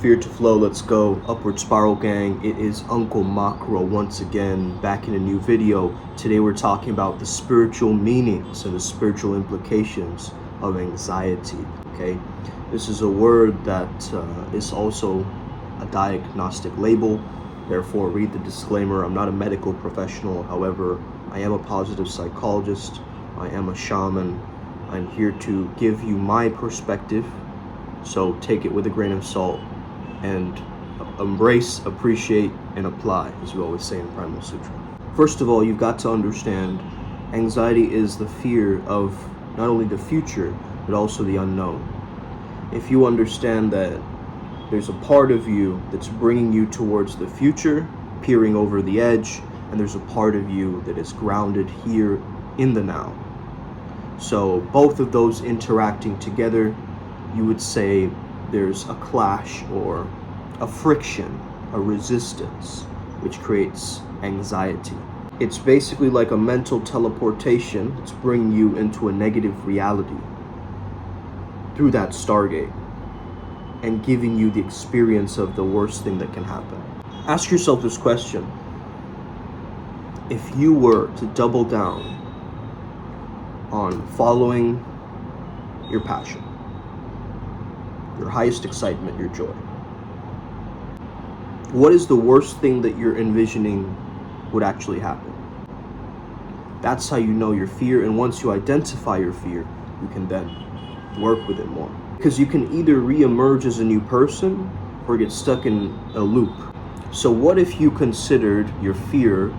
Fear to flow, let's go. Upward Spiral gang, it is Uncle Makara once again, back in a new video. Today we're talking about the spiritual meanings and the spiritual implications of anxiety, okay? This is a word that is also a diagnostic label. Therefore, read the disclaimer. I'm not a medical professional. However, I am a positive psychologist. I am a shaman. I'm here to give you my perspective. So take it with a grain of salt and embrace, appreciate, and apply, as we always say in Primal Sutra. First of all, you've got to understand anxiety is the fear of not only the future, but also the unknown. If you understand that there's a part of you that's bringing you towards the future, peering over the edge, and there's a part of you that is grounded here in the now. So both of those interacting together, you would say there's a clash or a friction, a resistance, which creates anxiety. It's basically like a mental teleportation. It's bringing you into a negative reality through that stargate and giving you the experience of the worst thing that can happen. Ask yourself this question. If you were to double down on following your passion, your highest excitement, your joy, what is the worst thing that you're envisioning would actually happen? That's how you know your fear, and once you identify your fear, you can then work with it more. Because you can either re-emerge as a new person or get stuck in a loop. So what if you considered your fear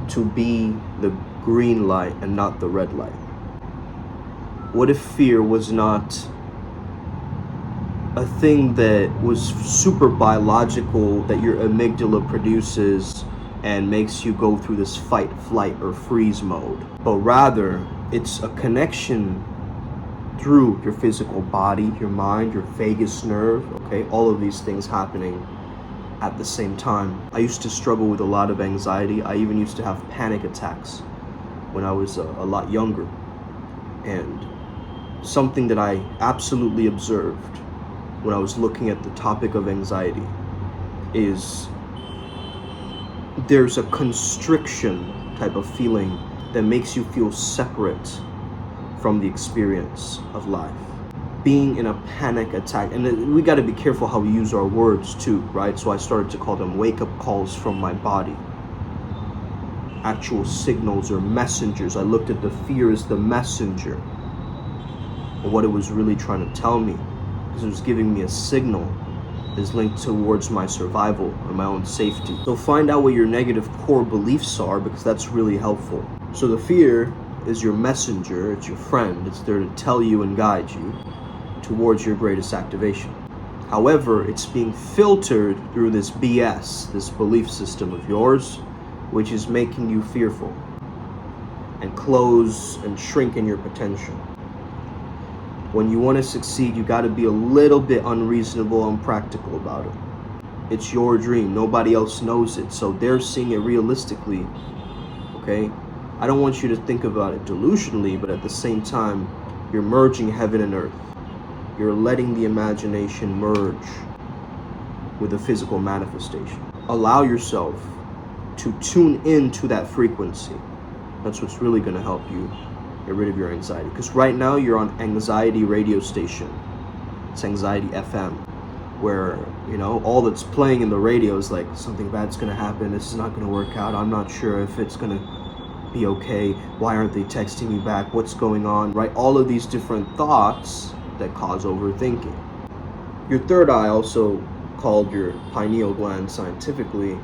to be the green light and not the red light? What if fear was not a thing that was super biological that your amygdala produces and makes you go through this fight, flight, or freeze mode, but rather it's a connection through your physical body, your mind, your vagus nerve, okay? All of these things happening at the same time. I used to struggle with a lot of anxiety. I even used to have panic attacks when I was a lot younger. And something that I absolutely observed when I was looking at the topic of anxiety is there's a constriction type of feeling that makes you feel separate from the experience of life. Being in a panic attack, and we got to be careful how we use our words too, right? So I started to call them wake-up calls from my body, actual signals or messengers. I looked at the fear as the messenger and what it was really trying to tell me, because it was giving me a signal that is linked towards my survival and my own safety. So find out what your negative core beliefs are, because that's really helpful. So the fear is your messenger, it's your friend, it's there to tell you and guide you towards your greatest activation. However, it's being filtered through this BS, this belief system of yours, which is making you fearful and close and shrink in your potential. When you want to succeed, you got to be a little bit unreasonable and practical about it. It's your dream. Nobody else knows it. So they're seeing it realistically, okay? I don't want you to think about it delusionally, but at the same time, you're merging heaven and earth. You're letting the imagination merge with the physical manifestation. Allow yourself to tune into that frequency. That's what's really going to help you get rid of your anxiety. Because right now you're on anxiety radio station. It's Anxiety FM, where, you know, all that's playing in the radio is like, something bad's going to happen. This is not going to work out. I'm not sure if it's going to be okay. Why aren't they texting me back? What's going on? Right? All of these different thoughts that cause overthinking. Your third eye, also called your pineal gland scientifically,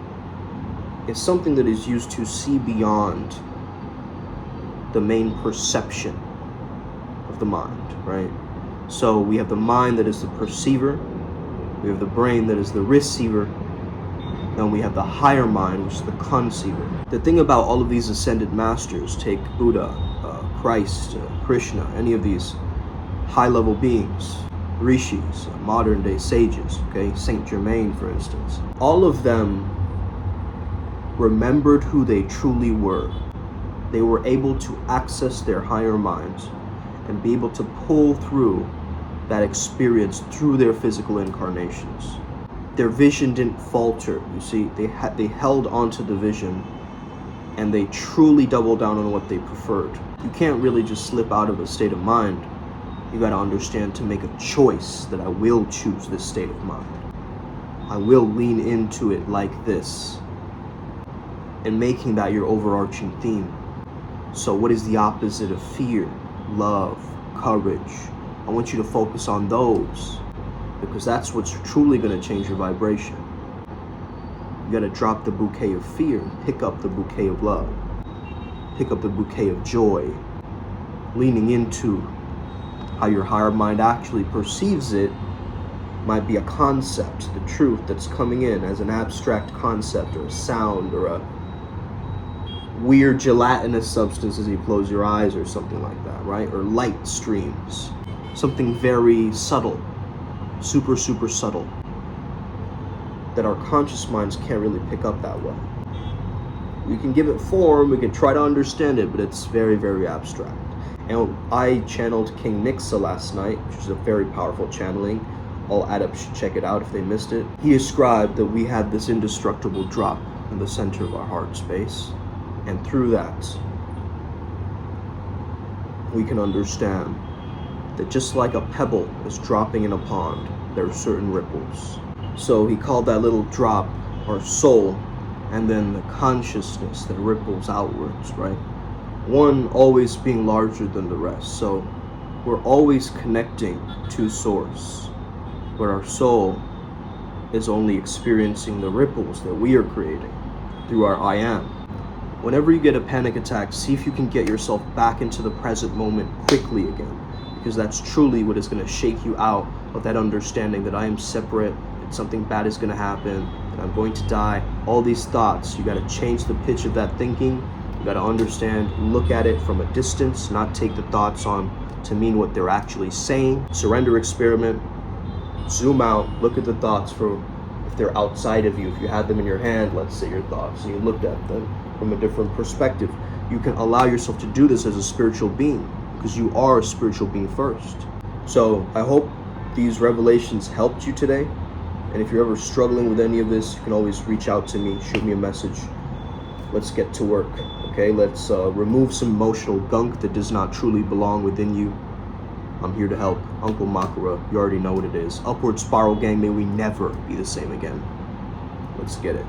is something that is used to see beyond the main perception of the mind, right? So we have the mind that is the perceiver, we have the brain that is the receiver, then we have the higher mind, which is the conceiver. The thing about all of these ascended masters, take Buddha, Christ, Krishna, any of these high-level beings, rishis, modern-day sages, okay, Saint Germain, for instance, all of them remembered who they truly were. They were able to access their higher minds and be able to pull through that experience through their physical incarnations. Their vision didn't falter. You see, they held onto the vision, and they truly doubled down on what they preferred. You can't really just slip out of a state of mind. You got to understand to make a choice that I will choose this state of mind. I will lean into it like this, and making that your overarching theme. So what is the opposite of fear? Love, courage. I want you to focus on those, because that's what's truly going to change your vibration. You got to drop the bouquet of fear and pick up the bouquet of love. Pick up the bouquet of joy. Leaning into how your higher mind actually perceives it might be a concept, the truth that's coming in as an abstract concept or a sound or a weird gelatinous substance as you close your eyes or something like that, right? Or light streams. Something very subtle, super subtle, that our conscious minds can't really pick up that well. We can give it form, we can try to understand it, but it's very abstract. And I channeled King Nixa last night, which is a very powerful channeling. All adepts should check it out if they missed it. He described that we had this indestructible drop in the center of our heart space, and through that, we can understand that just like a pebble is dropping in a pond, there are certain ripples. So he called that little drop our soul, and then the consciousness that ripples outwards, right? One always being larger than the rest. So we're always connecting to source, but our soul is only experiencing the ripples that we are creating through our I am. Whenever you get a panic attack, see if you can get yourself back into the present moment quickly again, because that's truly what is going to shake you out of that understanding that I am separate, that something bad is going to happen, that I'm going to die. All these thoughts, you got to change the pitch of that thinking. You got to understand, look at it from a distance, not take the thoughts on to mean what they're actually saying. Surrender experiment, zoom out, look at the thoughts for if they're outside of you. If you had them in your hand, let's say your thoughts, and you looked at them from a different perspective, you can allow yourself to do this as a spiritual being, because you are a spiritual being first. So I hope these revelations helped you today. And if you're ever struggling with any of this, you can always reach out to me, shoot me a message. Let's get to work, okay? Let's remove some emotional gunk that does not truly belong within you. I'm here to help. Uncle Makara, you already know what it is. Upward Spiral Gang, may we never be the same again. Let's get it.